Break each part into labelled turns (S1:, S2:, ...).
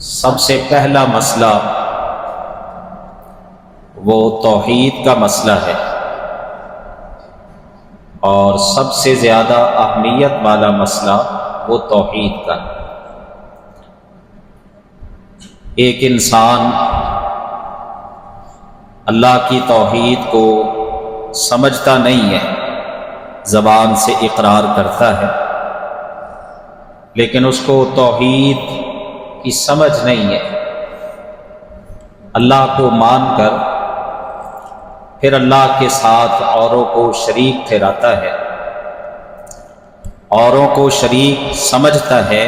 S1: سب سے پہلا مسئلہ وہ توحید کا مسئلہ ہے، اور سب سے زیادہ اہمیت والا مسئلہ وہ توحید کا ہے۔ ایک انسان اللہ کی توحید کو سمجھتا نہیں ہے، زبان سے اقرار کرتا ہے، لیکن اس کو توحید کی سمجھ نہیں ہے۔ اللہ کو مان کر پھر اللہ کے ساتھ اوروں کو شریک ٹھہراتا ہے، اوروں کو شریک سمجھتا ہے،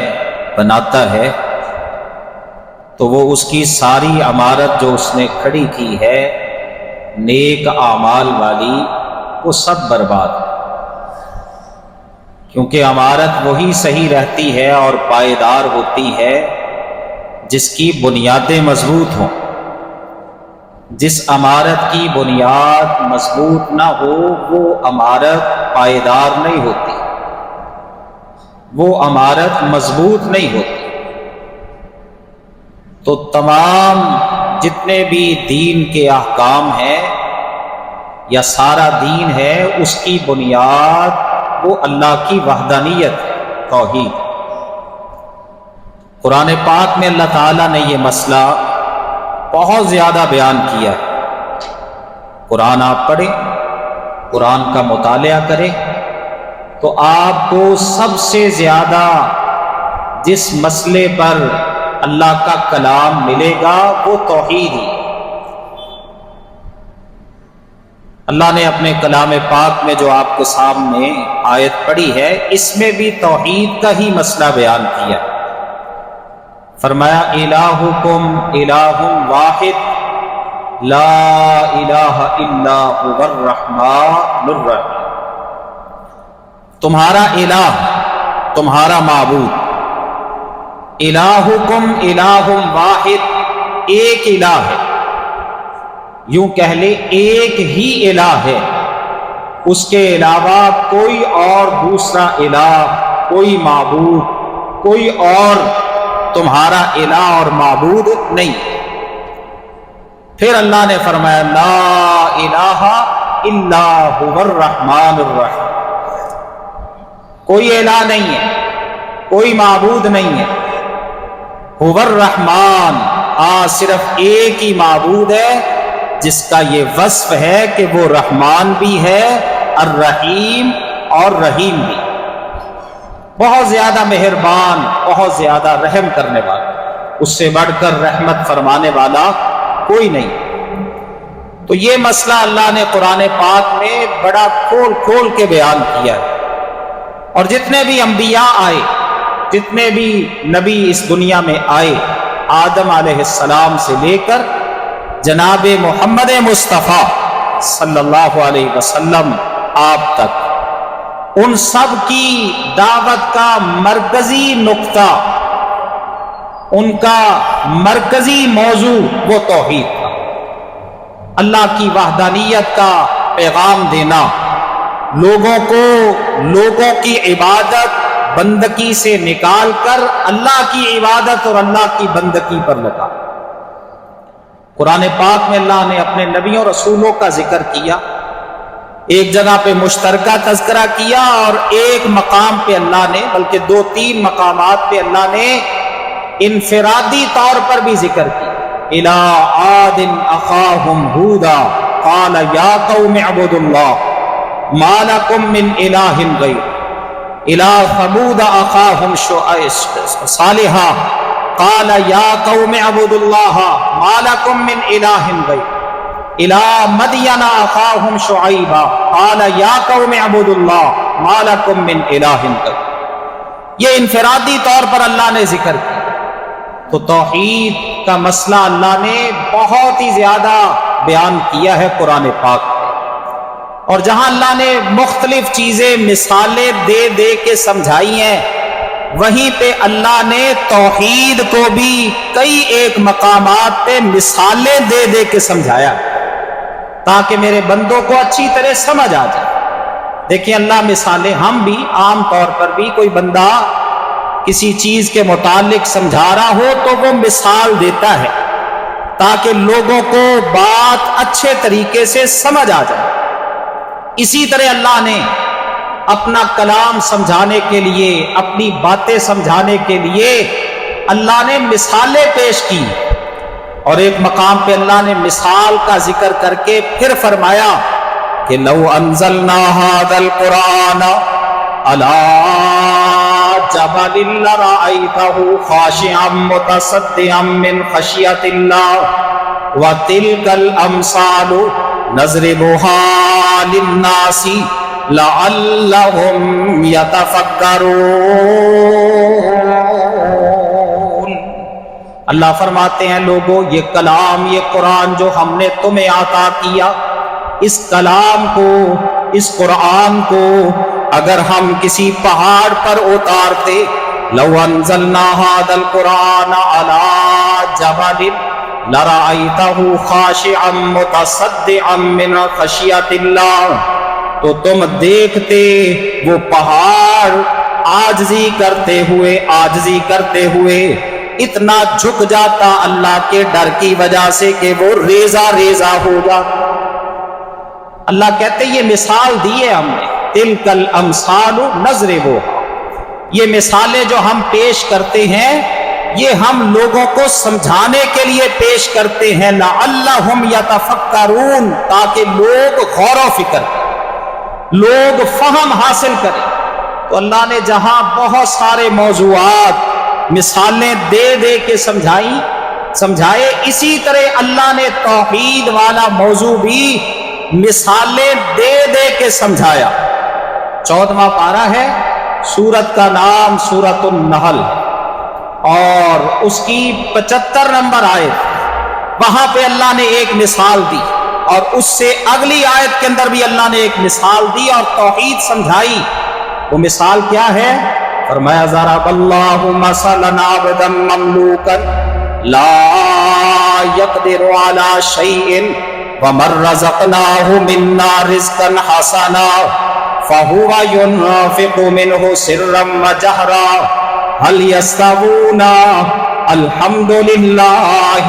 S1: بناتا ہے، تو وہ اس کی ساری عمارت جو اس نے کھڑی کی ہے نیک اعمال والی، وہ سب برباد ہے، کیونکہ عمارت وہی صحیح رہتی ہے اور پائیدار ہوتی ہے جس کی بنیادیں مضبوط ہوں۔ جس عمارت کی بنیاد مضبوط نہ ہو وہ عمارت پائیدار نہیں ہوتی، وہ عمارت مضبوط نہیں ہوتی۔ تو تمام جتنے بھی دین کے احکام ہیں یا سارا دین ہے، اس کی بنیاد وہ اللہ کی وحدانیت ہے، توحید۔ قرآن پاک میں اللہ تعالیٰ نے یہ مسئلہ بہت زیادہ بیان کیا ہے۔ قرآن آپ پڑھیں، قرآن کا مطالعہ کریں، تو آپ کو سب سے زیادہ جس مسئلے پر اللہ کا کلام ملے گا وہ توحید ہی۔ اللہ نے اپنے کلام پاک میں جو آپ کے سامنے آیت پڑھی ہے، اس میں بھی توحید کا ہی مسئلہ بیان کیا۔ فرمایا الہکم الہ واحد لا الہ الا هو الرحمن الرحیم۔ تمہارا الہ، تمہارا معبود، الہکم الہ واحد، ایک الہ ہے، یوں کہہ لے ایک ہی الہ ہے، اس کے علاوہ کوئی اور دوسرا الہ، کوئی معبود، کوئی اور تمہارا الہ اور معبود نہیں۔ پھر اللہ نے فرمایا لا الہ الا هو الرحمن الرحیم، کوئی الہ نہیں ہے، کوئی معبود نہیں ہے، هو الرحمن، صرف ایک ہی معبود ہے جس کا یہ وصف ہے کہ وہ رحمان بھی ہے، الرحیم اور رحیم بھی، بہت زیادہ مہربان، بہت زیادہ رحم کرنے والا، اس سے بڑھ کر رحمت فرمانے والا کوئی نہیں۔ تو یہ مسئلہ اللہ نے قرآن پاک میں بڑا کھول کھول کے بیان کیا ہے، اور جتنے بھی انبیاء آئے، جتنے بھی نبی اس دنیا میں آئے، آدم علیہ السلام سے لے کر جناب محمد مصطفیٰ صلی اللہ علیہ وسلم آپ تک، ان سب کی دعوت کا مرکزی نقطہ، ان کا مرکزی موضوع وہ توحید تھا، اللہ کی وحدانیت کا پیغام دینا، لوگوں کو لوگوں کی عبادت بندگی سے نکال کر اللہ کی عبادت اور اللہ کی بندگی پر لگا۔ قرآن پاک میں اللہ نے اپنے نبیوں رسولوں کا ذکر کیا، ایک جگہ پہ مشترکہ تذکرہ کیا، اور ایک مقام پہ اللہ نے، بلکہ دو تین مقامات پہ اللہ نے انفرادی طور پر بھی ذکر کیا۔ اِلَىٰ عَادٍ أَخَاهُمْ هُودًا قَالَ يَا قَوْمِ اعْبُدُوا اللَّهَ مَا لَكُم مِّنْ إِلَٰهٍ غَيْرُهُ إِلَىٰ ثَمُودَ أَخَاهُمْ صَالِحًا قَالَ يَا قَوْمِ اعْبُدُوا اللَّهَ مَا لَكُم مِّنْ إِلَٰهٍ غَيْرُهُ إِلَىٰ مَدْيَنَ أَخَاهُمْ شُعَيْبًا قَالَ يَا قَوْمِ اعْبُدُوا اللَّهَ مَا لَكُم مِّنْ إِلَٰهٍ غَيْرُهُ۔ یہ انفرادی طور پر اللہ نے ذکر کیا۔ تو توحید کا مسئلہ اللہ نے بہت ہی زیادہ بیان کیا ہے قرآن پاک میں، اور جہاں اللہ نے مختلف چیزیں مثالیں دے دے کے سمجھائی ہیں، وہیں پہ اللہ نے توحید کو بھی کئی ایک مقامات پہ مثالیں دے دے کے سمجھایا، تاکہ میرے بندوں کو اچھی طرح سمجھ آ جائے۔ دیکھیں اللہ مثالیں، ہم بھی عام طور پر بھی کوئی بندہ کسی چیز کے متعلق سمجھا رہا ہو تو وہ مثال دیتا ہے تاکہ لوگوں کو بات اچھے طریقے سے سمجھ آ جائے۔ اسی طرح اللہ نے اپنا کلام سمجھانے کے لیے، اپنی باتیں سمجھانے کے لیے اللہ نے مثالیں پیش کی، اور ایک مقام پہ اللہ نے مثال کا ذکر کر کے پھر فرمایا کہ لو انزلنا هذا القرآن على جبل لرأيته خاشعا متصدعا من خشية الله وتلك الأمثال نضربها للناس لعلهم يتفكرون۔ اللہ فرماتے ہیں لوگو، یہ کلام، یہ قرآن جو ہم نے تمہیں عطا کیا، اس کلام کو، اس قرآن کو اگر ہم کسی پہاڑ پر اتارتے، لو انزلنا هذا القرآن على جبل لرأيته خاشعا متصدعا من خشية الله، تو تم دیکھتے وہ پہاڑ عاجزی کرتے ہوئے اتنا جھک جاتا اللہ کے ڈر کی وجہ سے کہ وہ ریزہ ریزہ ہو جاتا۔ اللہ کہتے یہ مثال دی ہے ہم نے، تلک الامثال نضربها، یہ مثالیں جو ہم پیش کرتے ہیں یہ ہم لوگوں کو سمجھانے کے لیے پیش کرتے ہیں، لعلہم یتفکرون، تاکہ لوگ غور و فکر کریں، لوگ فہم حاصل کریں۔ تو اللہ نے جہاں بہت سارے موضوعات مثالیں دے دے کے سمجھائے، اسی طرح اللہ نے توحید والا موضوع بھی مثالیں دے دے کے سمجھایا۔ 14واں پارہ ہے، سورت کا نام سورۃ النحل، اور اس کی 75 نمبر آیت، وہاں پہ اللہ نے ایک مثال دی، اور اس سے اگلی آیت کے اندر بھی اللہ نے ایک مثال دی اور توحید سمجھائی۔ وہ مثال کیا ہے؟ فرمایا ضرب اللہ مثلا عبدا مملوکا لا يقدر على شيء ومن رزقناه منا رزقا حسنا فهو ينفق منه سرا وجهرا هل يستوون الحمد لله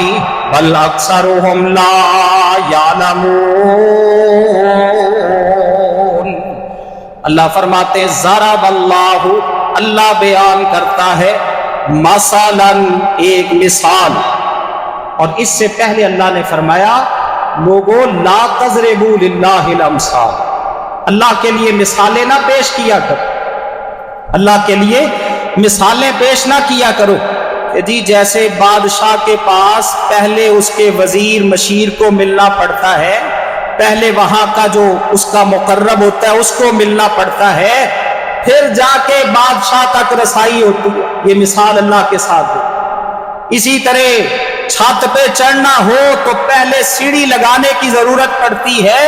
S1: بل اکثرهم لا يعلمون۔ اللہ فرماتے ہیں ضرب اللہ، اللہ بیان کرتا ہے مثلا، ایک مثال، اور اس سے پہلے اللہ نے فرمایا لوگوں لا تضربوا للہ الامثال، اللہ کے لیے مثالیں نہ پیش کیا کرو، اللہ کے لیے مثالیں پیش نہ کیا کرو کہ جی جیسے بادشاہ کے پاس پہلے اس کے وزیر مشیر کو ملنا پڑتا ہے، پہلے وہاں کا جو اس کا مقرب ہوتا ہے اس کو ملنا پڑتا ہے، پھر جا کے بادشاہ تک رسائی ہوتی ہے، یہ مثال اللہ کے ساتھ ہے۔ اسی طرح چھت پہ چڑھنا ہو تو پہلے سیڑھی لگانے کی ضرورت پڑتی ہے،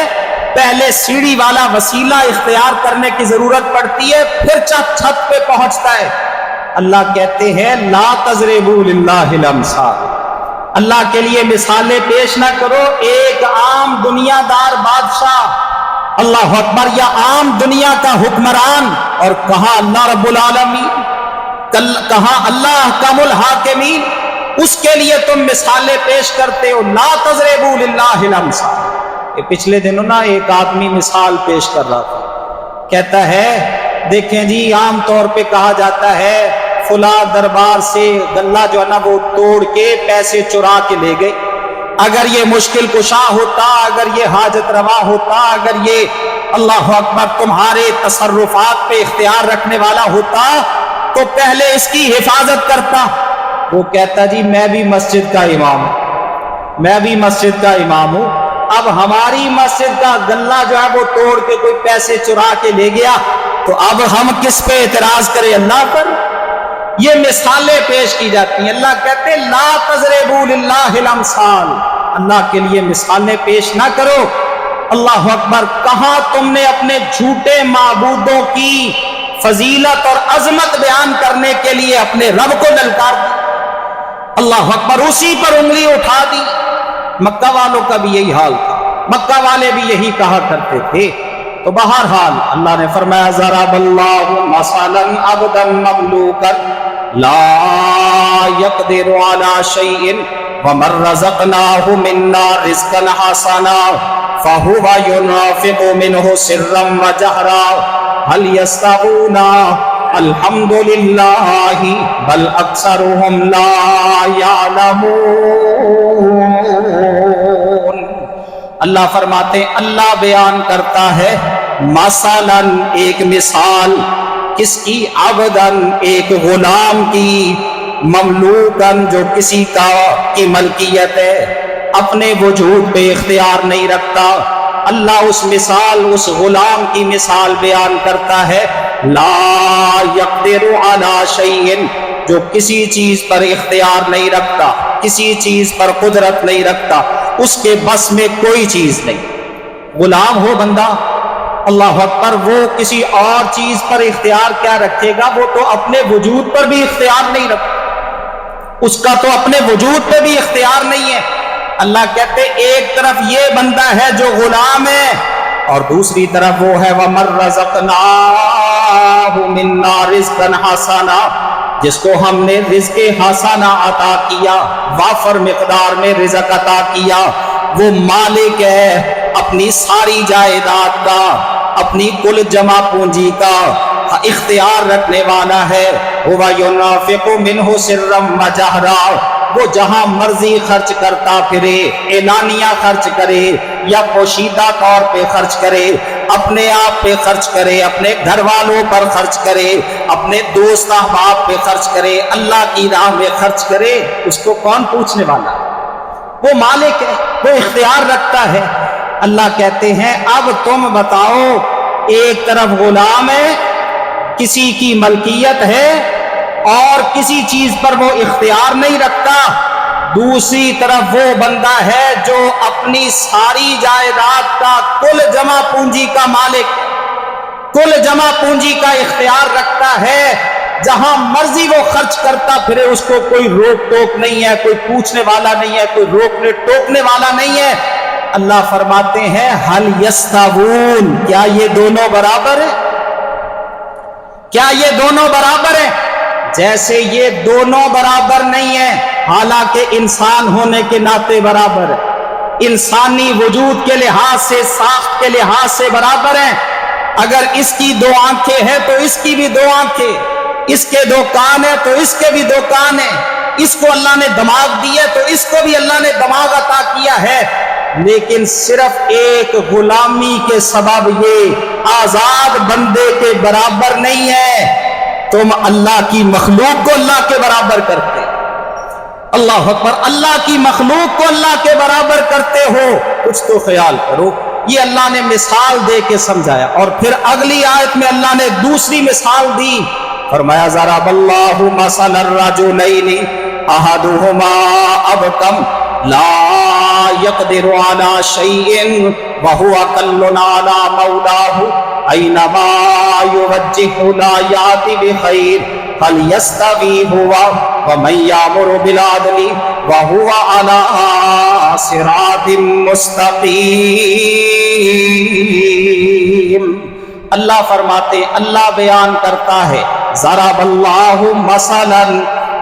S1: پہلے سیڑھی والا وسیلہ اختیار کرنے کی ضرورت پڑتی ہے، پھر چھت پہ پہنچتا ہے۔ اللہ کہتے ہیں لا تضربوا للہ الامثال، اللہ کے لیے مثالیں پیش نہ کرو۔ ایک عام دنیا دار بادشاہ، اللہ اکبر، یا عام دنیا کا حکمران، اور کہاں اللہ رب العالمین، کہاں اللہ احکم الحاکمین، اس کے لیے تم مثالیں پیش کرتے ہو۔ لا تضربوا للہ الامثال۔ یہ پچھلے دنوں نا ایک آدمی مثال پیش کر رہا تھا، کہتا ہے دیکھیں جی عام طور پہ کہا جاتا ہے فلاں دربار سے گلہ جو ہے نا وہ توڑ کے پیسے چرا کے لے گئے، اگر یہ مشکل کشا ہوتا، اگر یہ حاجت روا ہوتا، اگر یہ اللہ اکبر تمہارے تصرفات پہ اختیار رکھنے والا ہوتا تو پہلے اس کی حفاظت کرتا۔ وہ کہتا جی میں بھی مسجد کا امام ہوں، میں بھی مسجد کا امام ہوں، اب ہماری مسجد کا گلہ جو ہے وہ توڑ کے کوئی پیسے چرا کے لے گیا تو اب ہم کس پہ اعتراض کریں؟ اللہ پر۔ یہ مثالیں پیش کی جاتی ہیں۔ اللہ کہتے ہیں لا تضربوا للہ الامثال، اللہ کے لیے مثالیں پیش نہ کرو۔ اللہ اکبر، کہاں تم نے اپنے جھوٹے معبودوں کی فضیلت اور عظمت بیان کرنے کے لیے اپنے رب کو للکار دی؟ اللہ اکبر، اسی پر انگلی اٹھا دی۔ مکہ والوں کا بھی یہی حال تھا، مکہ والے بھی یہی کہا کرتے تھے۔ تو بہرحال اللہ نے فرمایا ضرب اللہ مثلا عبدا مملوکا لا يقدر على شيء ومن رزقناه منا رزقا حسنا فهو ينفق منه سرا وجهرا هل يستوون الحمد لله بل اکثرهم لا يعلمون۔ اللہ فرماتے ہیں اللہ بیان کرتا ہے مثلاً ایک مثال، کس کی؟ عبداً ایک غلام کی، مملوکاً جو کسی کی ملکیت ہے، اپنے وجود پہ اختیار نہیں رکھتا۔ اللہ اس مثال، اس غلام کی مثال بیان کرتا ہے، لا یقدر علی شیء، جو کسی چیز پر اختیار نہیں رکھتا، کسی چیز پر قدرت نہیں رکھتا، اس کے بس میں کوئی چیز نہیں۔ غلام ہو بندہ، اللہ اکبر، وہ کسی اور چیز پر اختیار کیا رکھے گا؟ وہ تو اپنے وجود پر بھی اختیار نہیں رکھتا، اس کا تو اپنے وجود پہ بھی اختیار نہیں ہے۔ اللہ کہتے ایک طرف یہ بندہ ہے جو غلام ہے، اور دوسری طرف وہ ہے وَمَن رَّزَقْنَاهُ مِنَّا رِزْقًا حَسَنًا، جس کو ہم نے رزق حسنہ عطا کیا، وافر مقدار میں رزق عطا کیا۔ وہ مالک ہے اپنی ساری جائیداد کا، اپنی کل جمع پونجی کا، اختیار رکھنے والا ہے۔ هُوَ يُنْفِقُ مِنْهُ سِرًّا وَجَهْرًا، وہ جہاں مرضی خرچ کرتا پھرے، اعلانیہ خرچ کرے یا پوشیدہ طور پہ خرچ کرے، اپنے آپ پہ خرچ کرے، اپنے گھر والوں پر خرچ کرے، اپنے دوست احباب پہ خرچ کرے، اللہ کی راہ میں خرچ کرے، اس کو کون پوچھنے والا؟ وہ مالک ہے، وہ اختیار رکھتا ہے۔ اللہ کہتے ہیں اب تم بتاؤ، ایک طرف غلام ہے، کسی کی ملکیت ہے اور کسی چیز پر وہ اختیار نہیں رکھتا، دوسری طرف وہ بندہ ہے جو اپنی ساری جائیداد کا کل جمع پونجی کا مالک، کل جمع پونجی کا اختیار رکھتا ہے، جہاں مرضی وہ خرچ کرتا پھرے، اس کو کوئی روک ٹوک نہیں ہے، کوئی پوچھنے والا نہیں ہے، کوئی روکنے ٹوکنے والا نہیں ہے۔ اللہ فرماتے ہیں ہل یستوون، کیا یہ دونوں برابر ہیں؟ کیا یہ دونوں برابر ہیں؟ جیسے یہ دونوں برابر نہیں ہیں، حالانکہ انسان ہونے کے ناطے برابر ہے، انسانی وجود کے لحاظ سے، ساخت کے لحاظ سے برابر ہیں۔ اگر اس کی دو آنکھیں ہیں تو اس کی بھی دو آنکھیں، اس کے دو کان ہیں تو اس کے بھی دو کان ہیں، اس کو اللہ نے دماغ دیا تو اس کو بھی اللہ نے دماغ عطا کیا ہے، لیکن صرف ایک غلامی کے سبب یہ آزاد بندے کے برابر نہیں ہے۔ تم اللہ کی مخلوق کو اللہ کے برابر کرتے، اللہ اکبر، اللہ کی مخلوق کو اللہ کے برابر کرتے ہو، کچھ تو خیال کرو۔ یہ اللہ نے مثال دے کے سمجھایا، اور پھر اگلی آیت میں اللہ نے دوسری مثال دی، فرمایا ضرب اللہ مثلا الرجلین احدہما ابکم لا يقدر على شيء وهو كل على مولاه أينما يوجه لا يأتي بخير هل يستوي هو ومن يأمر بالعدل وهو على صراط مستقيم۔ اللہ فرماتے، اللہ بیان کرتا ہے ضرب اللہ مثلا،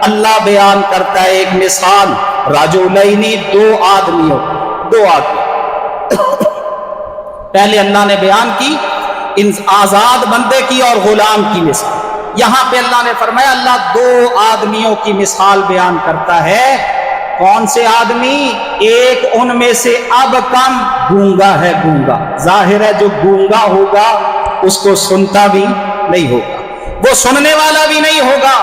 S1: اللہ بیان کرتا ہے ایک مثال، رجلین، دو آدمیوں، پہلے اللہ نے بیان کی ان آزاد بندے کی اور غلام کی مثال، یہاں پہ اللہ نے فرمایا اللہ دو آدمیوں کی مثال بیان کرتا ہے۔ کون سے آدمی؟ ایک ان میں سے اب کم گونگا ہے، گونگا، ظاہر ہے جو گونگا ہوگا اس کو سنتا بھی نہیں ہوگا، وہ سننے والا بھی نہیں ہوگا۔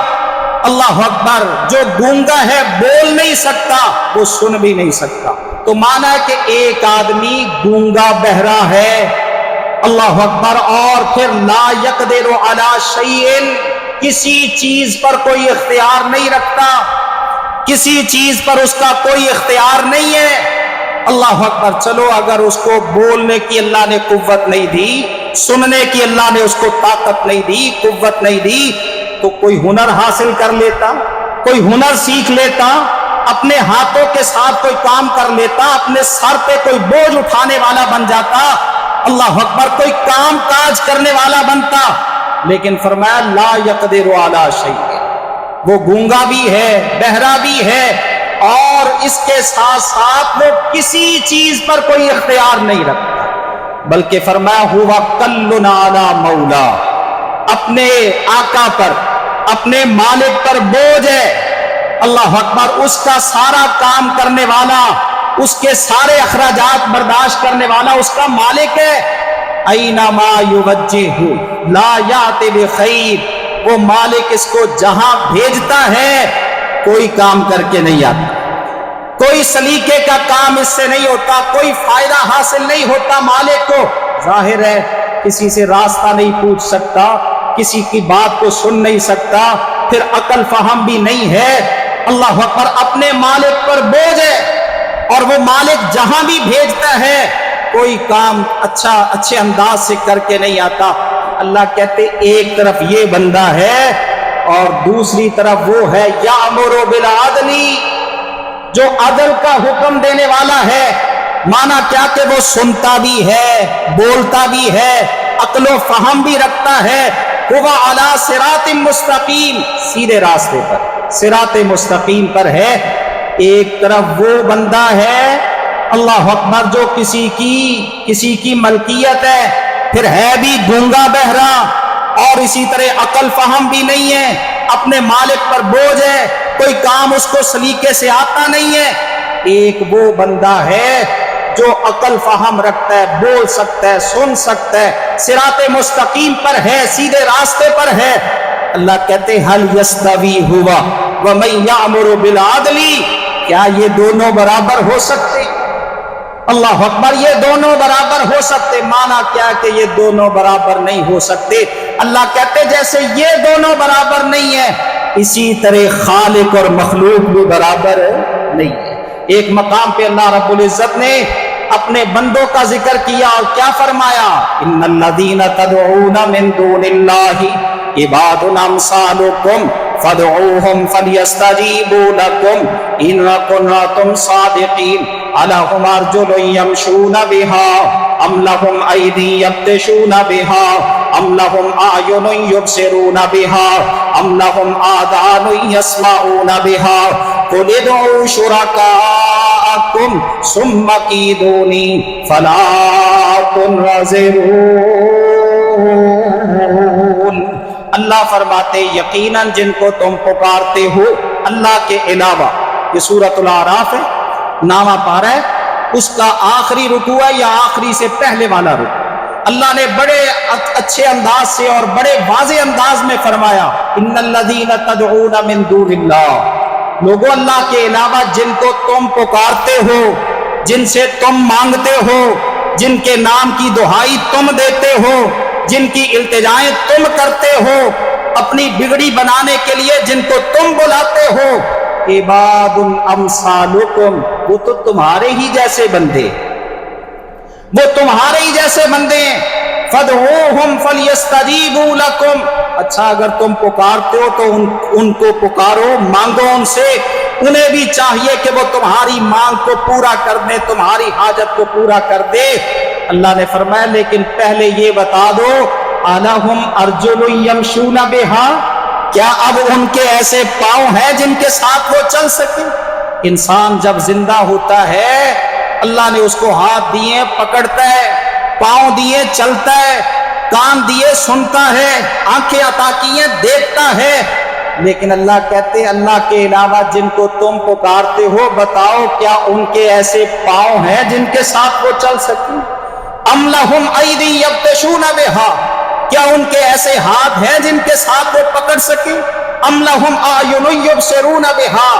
S1: اللہ اکبر، جو گونگا ہے بول نہیں سکتا، وہ سن بھی نہیں سکتا، تو مانا ہے کہ ایک آدمی گونگا بہرا ہے، اللہ اکبر، اور پھر لا یقدر علی شیء، کسی چیز پر کوئی اختیار نہیں رکھتا، کسی چیز پر اس کا کوئی اختیار نہیں ہے۔ اللہ اکبر، چلو اگر اس کو بولنے کی اللہ نے قوت نہیں دی، سننے کی اللہ نے اس کو طاقت نہیں دی، قوت نہیں دی، تو کوئی ہنر حاصل کر لیتا، کوئی ہنر سیکھ لیتا، اپنے ہاتھوں کے ساتھ کوئی کام کر لیتا، اپنے سر پہ کوئی بوجھ اٹھانے والا بن جاتا، اللہ اکبر، کوئی کام کاج کرنے والا بنتا، لیکن فرمایا لا یقدر علی شیء، وہ گونگا بھی ہے، بہرا بھی ہے، اور اس کے ساتھ ساتھ وہ کسی چیز پر کوئی اختیار نہیں رکھتا، بلکہ فرمایا ہوا کل علی مولا، اپنے آقا پر، اپنے مالک پر بوجھ ہے۔ اللہ اکبر، اس کا سارا کام کرنے والا، اس کے سارے اخراجات برداشت کرنے والا اس کا مالک ہے۔ اینما یوجہ لا یات بخیر، وہ مالک اس کو جہاں بھیجتا ہے کوئی کام کر کے نہیں آتا، کوئی سلیقے کا کام اس سے نہیں ہوتا، کوئی فائدہ حاصل نہیں ہوتا مالک کو۔ ظاہر ہے کسی سے راستہ نہیں پوچھ سکتا، کسی کی بات کو سن نہیں سکتا، پھر عقل فہم بھی نہیں ہے۔ اللہ اکبر، اپنے مالک پر بوجھ ہے، اور وہ مالک جہاں بھی بھیجتا ہے کوئی کام اچھے انداز سے کر کے نہیں آتا۔ اللہ کہتے ایک طرف یہ بندہ ہے اور دوسری طرف وہ ہے یامر بالعدل، جو عدل کا حکم دینے والا ہے۔ مانا کیا کہ وہ سنتا بھی ہے، بولتا بھی ہے، عقل و فہم بھی رکھتا ہے۔ هو علی صراط مستقیم، سیدھے راستے پر، صراط مستقیم پر ہے۔ ایک طرف وہ بندہ ہے اللہ اکبر جو کسی کی ملکیت ہے، پھر ہے بھی گونگا بہرا، اور اسی طرح عقل فہم بھی نہیں ہے، اپنے مالک پر بوجھ ہے، کوئی کام اس کو سلیقے سے آتا نہیں ہے۔ ایک وہ بندہ ہے جو عقل فہم رکھتا ہے، بول سکتا ہے، سن سکتا ہے، صراط مستقیم پر ہے، سیدھے راستے پر ہے۔ اللہ کہتے حل یستوی ہوا ومن یامر بالعدل، کیا یہ دونوں برابر ہو سکتے؟ اللہ اکبر، یہ دونوں برابر ہو سکتے؟ مانا کیا کہ یہ دونوں برابر نہیں ہو سکتے۔ اللہ کہتے جیسے یہ دونوں برابر نہیں ہے، اسی طرح خالق اور مخلوق بھی برابر نہیں ہے۔ ایک مقام پہ اللہ رب العزت نے اپنے بندوں کا ذکر کیا اور کیا فرمایا؟ ان الذین تدعون من دون اللہ عباد امثالکم فادعوہم فلیستجیبوا لکم ان کنتم صادقین الہم ارجل یمشون بہا ام لہم ایدی یبطشون بہا ام لہم اعین یبصرون بہا ام لہم آذان یسمعون بہا قل ادعوا شرکاءکم ثم کیدونی فلا تنظرون۔ اللہ فرماتے یقیناً جن کو تم پکارتے ہو اللہ کے علاوہ، یہ سورۃ الاعراف ہے، نامہ پارہ ہے، اس کا آخری رکوع ہے یا آخری سے پہلے والا رکوع۔ اللہ نے بڑے اچھے انداز سے اور بڑے واضح انداز میں فرمایا ان الذین تدعون من دون اللہ، لوگوں اللہ کے علاوہ جن کو تم پکارتے ہو، جن سے تم مانگتے ہو، جن کے نام کی دہائی تم دیتے ہو، جن کی التجائیں تم کرتے ہو، اپنی بگڑی بنانے کے لیے جن کو تم بلاتے ہو، عباد امثالکم، وہ تو تمہارے ہی جیسے بندے، وہ تمہارے ہی جیسے بندے ہیں۔ فادعوہم فلیستجیبوا لکم، اچھا اگر تم پکارتے ہو تو ان کو پکارو، مانگو ان سے، انہیں بھی چاہیے کہ وہ تمہاری مانگ کو پورا کر دیں، تمہاری حاجت کو پورا کر دے۔ اللہ نے فرمایا لیکن پہلے یہ بتا دو الہم ارجل یمشون بہا، کیا اب ان کے ایسے پاؤں ہیں جن کے ساتھ وہ چل سکیں؟ انسان جب زندہ ہوتا ہے اللہ نے اس کو ہاتھ دیے پکڑتا ہے، پاؤں دیے چلتا ہے، کان دیے سنتا ہے، آنکھیں عطا کیے دیکھتا ہے، لیکن اللہ کہتے اللہ کے علاوہ جن کو تم پکارتے ہو بتاؤ کیا ان کے ایسے پاؤں ہیں جن کے ساتھ وہ چل سکیں؟ ام لہم ایدی یبطشون بہا، کیا ان کے ایسے ہاتھ ہیں جن کے ساتھ وہ پکڑ سکیں؟ ام لہم اعین یبصرون بہا،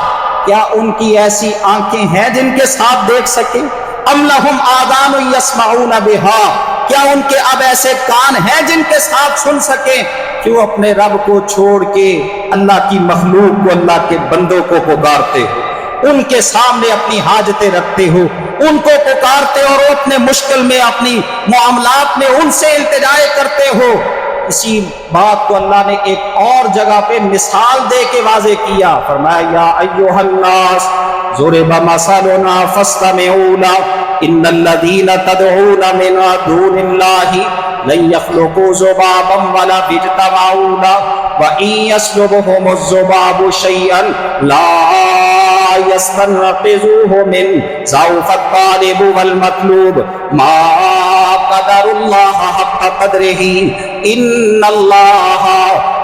S1: کیا ان کی ایسی آنکھیں ہیں جن کے ساتھ دیکھ سکیں؟ ام لہم آذان یسمعون بہا، کیا ان کے اب ایسے کان ہیں جن کے ساتھ سن سکیں؟ کیوں اپنے رب کو چھوڑ کے اللہ کی مخلوق کو، اللہ کے بندوں کو پکارتے ہو، ان کے سامنے اپنی حاجتیں رکھتے ہو، ان کو پکارتے ہو اور اپنے مشکل میں اپنی معاملات میں ان سے التجائے کرتے ہو۔ اسی بات کو اللہ نے ایک اور جگہ پہ مثال دے کے واضح کیا، فرمایا یا ایھا الناس ضرب مثل فاستمعوا له ان الذين تدعون من دون الله لن يخلقوا ذبابا ولا اجتمعوا له وَإِن يَسْلُبْهُمُ الذُّبَابُ شَيْئًا لَا يَسْتَنقِذُوهُ مِنْهُ ضَعْفَ الطَّالِبِ وَالْمَطْلُوبِ مَا قَدَرُ اللَّهَ حَقَّ قَدْرِهِ إِنَّ اللَّهَ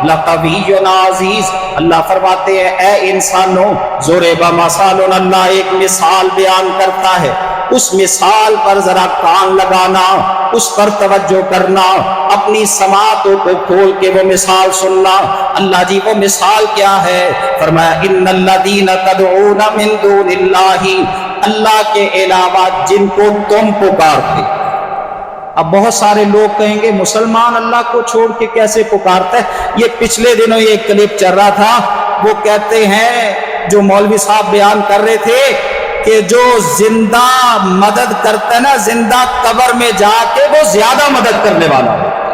S1: لَقَوِيٌّ عَزِيزٌ۔ اللہ فرماتے ہیں اے انسانوں، ضُرِبَ مَثَلٌ، اللہ ایک مثال بیان کرتا ہے، اس مثال پر ذرا کان لگانا، اس پر توجہ کرنا، اپنی سماعتوں کو کھول کے وہ مثال سننا۔ اللہ جی وہ مثال کیا ہے؟ فرمایا ان الذین تدعون من دون اللہ، اللہ کے علاوہ جن کو تم پکارتے۔ اب بہت سارے لوگ کہیں گے مسلمان اللہ کو چھوڑ کے کیسے پکارتا ہے؟ یہ پچھلے دنوں یہ کلپ چل رہا تھا، وہ کہتے ہیں جو مولوی صاحب بیان کر رہے تھے کہ جو زندہ مدد کرتا ہے نا، زندہ قبر میں جا کے وہ زیادہ مدد کرنے والا ہوتا ہے۔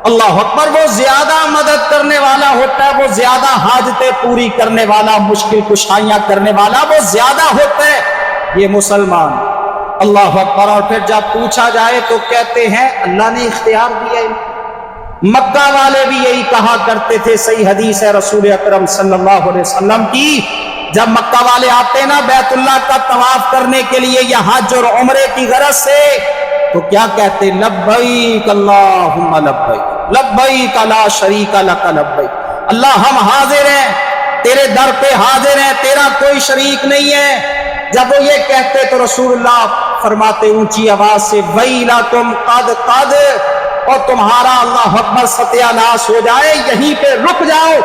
S1: اللہ اکبر، وہ زیادہ مدد کرنے والا ہوتا ہے، وہ زیادہ حاجتیں پوری کرنے والا، مشکل کشائیاں کرنے والا وہ زیادہ ہوتا ہے یہ مسلمان۔ اللہ اکبر۔ اور پھر جب پوچھا جائے تو کہتے ہیں اللہ نے اختیار دیا ہے۔ مکہ والے بھی یہی کہا کرتے تھے، صحیح حدیث ہے رسول اکرم صلی اللہ علیہ وسلم کی، جب مکہ والے آتے نا بیت اللہ کا طواف کرنے کے لیے یا حج اور عمرے کی غرض سے، تو کیا کہتے؟ لبیک اللہم لبیک، لبیک لا شریک لک لبیک، اللہ ہم حاضر ہیں تیرے در پہ، حاضر ہیں، تیرا کوئی شریک نہیں ہے۔ جب وہ یہ کہتے تو رسول اللہ فرماتے اونچی آواز سے ویلکم قد قد، اور تمہارا اللہ اکبر ستیہ ناش ہو جائے، یہیں پہ رک جاؤ۔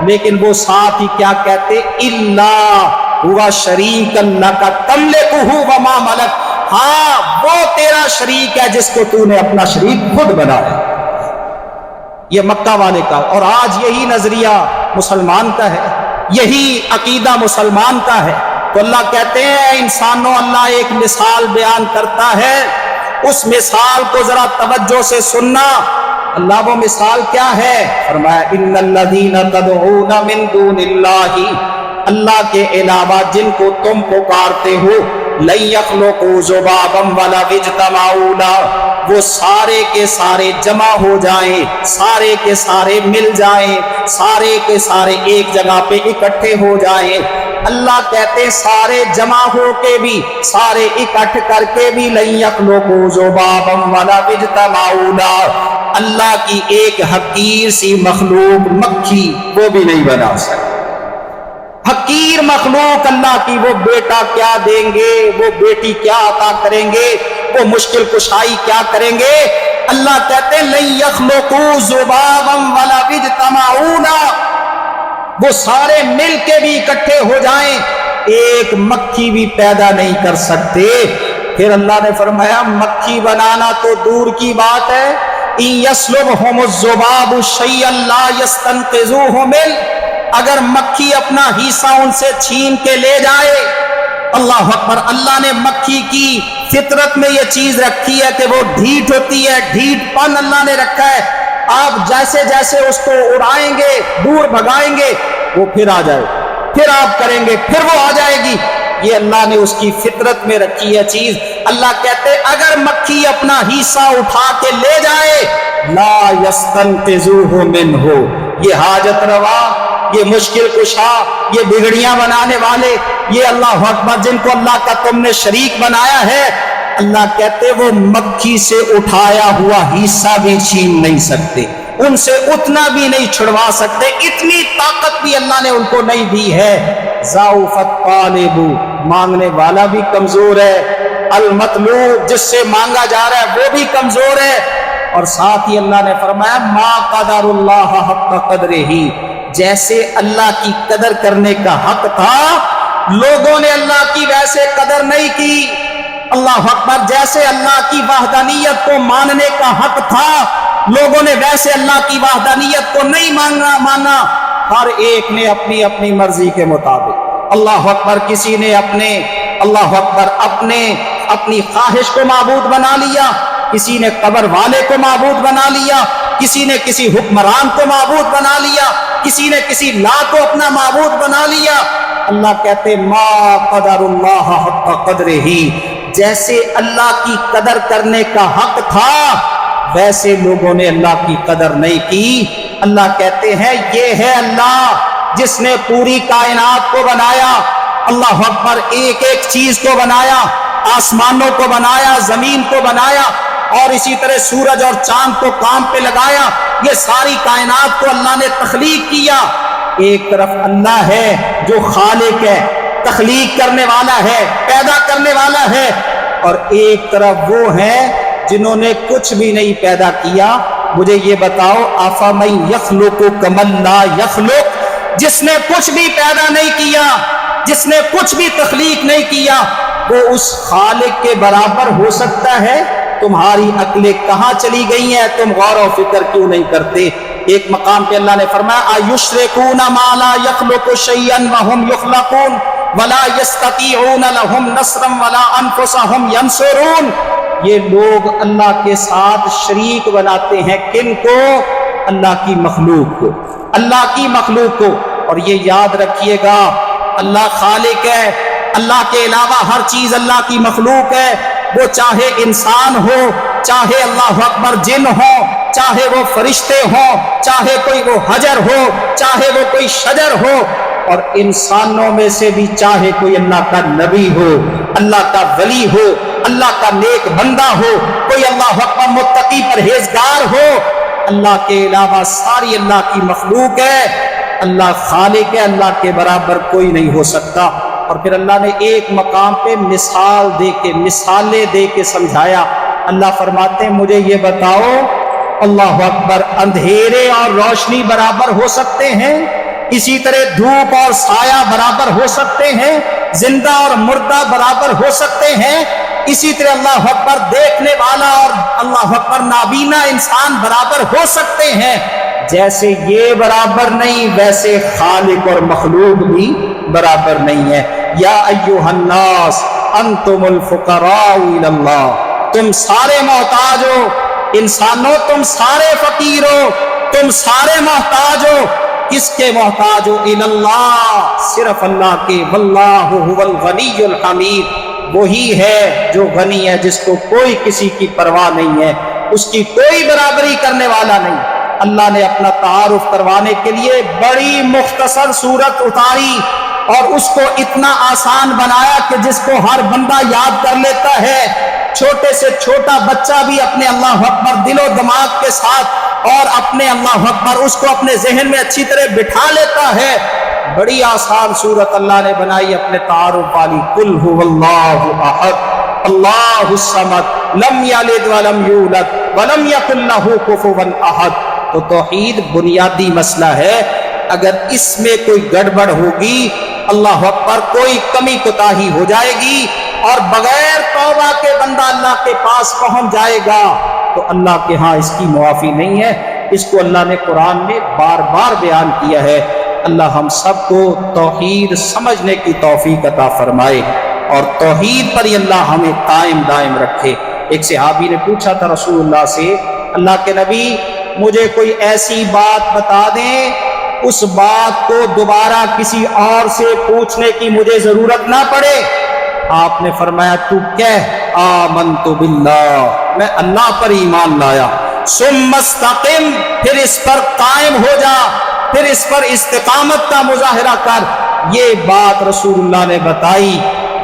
S1: لیکن وہ ساتھ ہی کیا کہتے؟ الا ہوا شریک لک تملکہ وما ملک، ہاں وہ تیرا شریک ہے جس کو تو نے اپنا شریک خود بنایا۔ یہ مکہ والے کا، اور آج یہی نظریہ مسلمان کا ہے، یہی عقیدہ مسلمان کا ہے۔ تو اللہ کہتے ہیں اے انسانوں، اللہ ایک مثال بیان کرتا ہے، اس مثال کو ذرا توجہ سے سننا۔ اللہ وہ مثال کیا ہے؟ فرمایا ان الذین تدعون من دون اللہ، اللہ کے علاوہ جن کو تم پکارتے ہو، لن یخلقوا ذبابا ولو اجتمعوا لہ، وہ سارے کے سارے جمع ہو جائیں، سارے کے سارے مل جائیں، سارے کے سارے ایک جگہ پہ اکٹھے ہو جائیں، اللہ کہتے ہیں سارے جمع ہو کے بھی، سارے اکٹھ کر کے بھی، لن یخلقوا ذبابا ولو اجتمعوا لہ، اللہ کی ایک حقیر سی مخلوق مکھی وہ بھی نہیں بنا سکتے۔ حقیر مخلوق اللہ کی، وہ بیٹا کیا دیں گے، وہ بیٹی کیا عطا کریں گے، وہ مشکل کشائی کیا کریں گے؟ اللہ کہتے ہیں لن یخلقوا ذبابا ولو اجتمعوا لہ، وہ سارے مل کے بھی اکٹھے ہو جائیں، ایک مکھی بھی پیدا نہیں کر سکتے۔ پھر اللہ نے فرمایا مکھی بنانا تو دور کی بات ہے، ان یسلبہم الذباب شیئا لا یستنقذوہ منہ، اگر مکھی اپنا حصہ ان سے چھین کے لے جائے، اللہ اکبر، اللہ نے مکھی کی فطرت میں یہ چیز رکھی ہے کہ وہ ڈھیٹ ہوتی ہے، ڈھیٹ پن اللہ نے رکھا ہے، آپ جیسے جیسے اس کو اڑائیں گے، دور بھگائیں گے، وہ پھر آ جائے، پھر آپ کریں گے، پھر وہ آ جائے گی، یہ اللہ نے اس کی فطرت میں رکھی ہے چیز۔ اللہ کہتے اگر مکھی اپنا حصہ اٹھا کے لے جائے، لا یستنقذوہ منہ، یہ حاجت روا، یہ مشکل کشا، یہ بگڑیاں بنانے والے، یہ اللہ اکبر جن کو اللہ کا تم نے شریک بنایا ہے، اللہ کہتے وہ مکھی سے اٹھایا ہوا حصہ بھی چھین نہیں سکتے، ان سے اتنا بھی نہیں چھڑوا سکتے، اتنی طاقت بھی اللہ نے ان کو نہیں دی ہے۔ ضعف الطالب، مانگنے والا بھی کمزور ہے، المطلوب جس سے مانگا جا رہا ہے وہ بھی کمزور ہے، اور ساتھ ہی اللہ نے فرمایا ما قدر اللہ حق قدرہ، جیسے اللہ کی قدر کرنے کا حق تھا لوگوں نے اللہ کی ویسے قدر نہیں کی۔ اللہ اکبر، جیسے اللہ کی وحدانیت کو ماننے کا حق تھا لوگوں نے ویسے اللہ کی وحدانیت کو نہیں مانا، ہر ایک نے اپنی اپنی مرضی کے مطابق، اللہ اکبر، کسی نے اپنے، اللہ اکبر، اپنی خواہش کو معبود بنا لیا، کسی نے قبر والے کو معبود بنا لیا، کسی نے کسی حکمران کو معبود بنا لیا، کسی نے کسی لا کو اپنا معبود بنا لیا۔ اللہ کہتے ما قدر اللہ حق قدرہ، جیسے اللہ کی قدر کرنے کا حق تھا ویسے لوگوں نے اللہ کی قدر نہیں کی۔ اللہ کہتے ہیں یہ ہے اللہ جس نے پوری کائنات کو بنایا، اللہ اکبر، ایک ایک چیز کو بنایا، آسمانوں کو بنایا، زمین کو بنایا، اور اسی طرح سورج اور چاند کو کام پہ لگایا۔ یہ ساری کائنات کو اللہ نے تخلیق کیا۔ ایک طرف اللہ ہے جو خالق ہے، تخلیق کرنے والا ہے، پیدا کرنے والا ہے، اور ایک طرف وہ ہیں جنہوں نے کچھ بھی نہیں پیدا کیا۔ مجھے یہ بتاؤ، افمن یخلق کمن لا یخلق، جس نے کچھ بھی پیدا نہیں کیا، جس نے کچھ بھی تخلیق نہیں کیا، وہ اس خالق کے برابر ہو سکتا ہے؟ تمہاری عقلیں کہاں چلی گئی ہیں؟ تم غور و فکر کیوں نہیں کرتے؟ ایک مقام پہ اللہ نے فرمایا ایشرکون ما لا یخلق شیئا وهم یخلقون ولا یستطیعون لهم نصرا ولا انفسهم ینصرون۔ یہ لوگ اللہ کے ساتھ شریک بناتے ہیں، کن کو؟ اللہ کی مخلوق کو، اللہ کی مخلوق کو۔ اور یہ یاد رکھیے گا، اللہ خالق ہے، اللہ کے علاوہ ہر چیز اللہ کی مخلوق ہے، وہ چاہے انسان ہو، چاہے اللہ اکبر جن ہو، چاہے وہ فرشتے ہوں، چاہے کوئی وہ حجر ہو، چاہے وہ کوئی شجر ہو، اور انسانوں میں سے بھی چاہے کوئی اللہ کا نبی ہو، اللہ کا ولی ہو، اللہ کا نیک بندہ ہو، کوئی اللہ اکبر متقی پرہیزگار ہو، اللہ کے علاوہ ساری اللہ کی مخلوق ہے، اللہ خالق ہے، اللہ کے برابر کوئی نہیں ہو سکتا۔ اور پھر اللہ نے ایک مقام پہ مثالیں دے کے سمجھایا۔ اللہ فرماتے ہیں مجھے یہ بتاؤ، اللہ اکبر، اندھیرے اور روشنی برابر ہو سکتے ہیں؟ اسی طرح دھوپ اور سایہ برابر ہو سکتے ہیں؟ زندہ اور مردہ برابر ہو سکتے ہیں؟ اسی طرح اللہ اکبر، دیکھنے والا اور اللہ اکبر نابینا انسان برابر ہو سکتے ہیں؟ جیسے یہ برابر نہیں، ویسے خالق اور مخلوق بھی برابر نہیں ہے۔ یا ایھا الناس انتم الفقراء الی اللہ، تم سارے محتاج ہو، انسانوں تم سارے فقیر ہو، تم سارے محتاج ہو۔ کس کے محتاج ہو؟ الی اللہ، صرف اللہ کے۔ واللہ هو الغنی الحمید، وہی ہے جو غنی ہے، جس کو کوئی کسی کی پرواہ نہیں ہے، اس کی کوئی برابری کرنے والا نہیں۔ اللہ نے اپنا تعارف کروانے کے لیے بڑی مختصر صورت اتاری، اور اس کو اتنا آسان بنایا کہ جس کو ہر بندہ یاد کر لیتا ہے، چھوٹے سے چھوٹا بچہ بھی اپنے اللہ اکبر دل و دماغ کے ساتھ اور اپنے اللہ اکبر اس کو اپنے ذہن میں اچھی طرح بٹھا لیتا ہے۔ بڑی آسان صورت اللہ نے بنائی اپنے تعارف والی، قل هو اللہ احد اللہ الصمد لم یلد ولم یولد ولم یکن له کفوا احد۔ تو توحید بنیادی مسئلہ ہے، اگر اس میں کوئی گڑبڑ ہوگی، اللہ اکبر، کوئی کمی کوتاہی ہو جائے گی اور بغیر توبہ کے بندہ اللہ کے پاس پہنچ جائے گا، تو اللہ کے ہاں اس کی معافی نہیں ہے۔ اس کو اللہ نے قرآن میں بار بار بیان کیا ہے۔ اللہ ہم سب کو توحید سمجھنے کی توفیق عطا فرمائے، اور توحید پر ہی اللہ ہمیں قائم دائم رکھے۔ ایک صحابی نے پوچھا تھا رسول اللہ سے، اللہ کے نبی مجھے کوئی ایسی بات بتا دیں، اس بات کو دوبارہ کسی اور سے پوچھنے کی مجھے ضرورت نہ پڑے۔ آپ نے فرمایا تو کہہ آمنت باللہ، میں اللہ پر ایمان لایا، ثم استقم، پھر اس پر قائم ہو جا، پھر اس پر استقامت کا مظاہرہ کر۔ یہ بات رسول اللہ نے بتائی،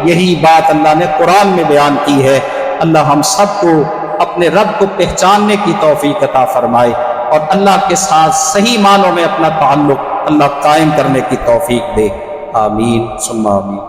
S1: یہی بات اللہ نے قرآن میں بیان کی ہے۔ اللہ ہم سب کو اپنے رب کو پہچاننے کی توفیق عطا فرمائے، اور اللہ کے ساتھ صحیح معنوں میں اپنا تعلق اللہ قائم کرنے کی توفیق دے۔ آمین ثم آمین۔